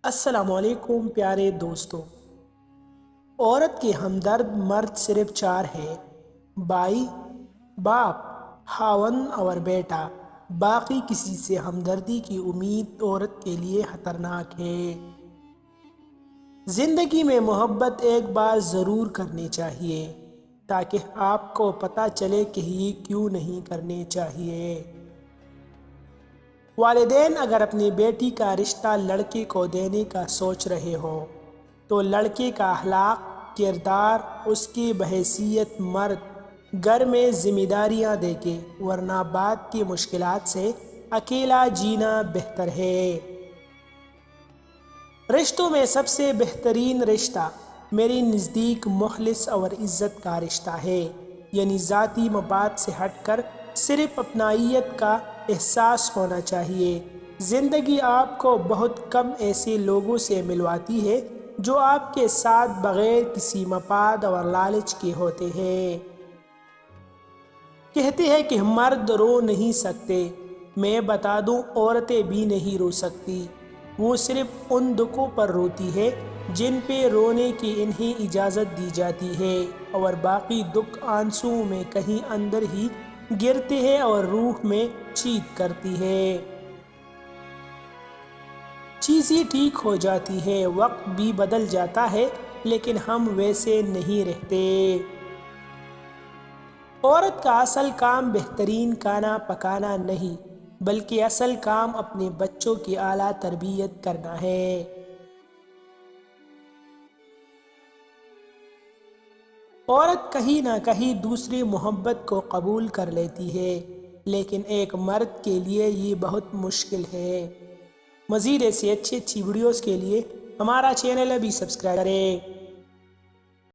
السلام علیکم پیارے دوستوں۔ عورت کے ہمدرد مرد صرف چار ہیں: بھائی، باپ، خاوند اور بیٹا۔ باقی کسی سے ہمدردی کی امید عورت کے لیے خطرناک ہے۔ زندگی میں محبت ایک بار ضرور کرنی چاہیے تاکہ آپ کو پتہ چلے کہ یہ کیوں نہیں کرنی چاہیے۔ والدین اگر اپنی بیٹی کا رشتہ لڑکے کو دینے کا سوچ رہے ہوں تو لڑکے کا اخلاق، کردار، اس کی بحیثیت مرد گھر میں ذمہ داریاں دیکھے، ورنہ بعد کی مشکلات سے اکیلا جینا بہتر ہے۔ رشتوں میں سب سے بہترین رشتہ میرے نزدیک مخلص اور عزت کا رشتہ ہے، یعنی ذاتی مفاد سے ہٹ کر صرف اپنائیت کا احساس ہونا چاہیے۔ زندگی آپ کو بہت کم ایسے لوگوں سے ملواتی ہے جو آپ کے ساتھ بغیر کسی مفاد اور لالچ کے ہوتے ہیں۔ کہتے ہیں کہ مرد رو نہیں سکتے، میں بتا دوں عورتیں بھی نہیں رو سکتی۔ وہ صرف ان دکھوں پر روتی ہے جن پہ رونے کی انہیں اجازت دی جاتی ہے، اور باقی دکھ آنسوؤں میں کہیں اندر ہی گرتے ہیں اور روح میں چیت کرتی ہے۔ چیزیں ٹھیک ہو جاتی ہیں، وقت بھی بدل جاتا ہے، لیکن ہم ویسے نہیں رہتے۔ عورت کا اصل کام بہترین کھانا پکانا نہیں، بلکہ اصل کام اپنے بچوں کی اعلیٰ تربیت کرنا ہے۔ عورت کہیں نہ کہیں دوسری محبت کو قبول کر لیتی ہے، لیکن ایک مرد کے لیے یہ بہت مشکل ہے۔ مزید ایسی اچھی ویڈیوز کے لیے ہمارا چینل ابھی سبسکرائب کریں۔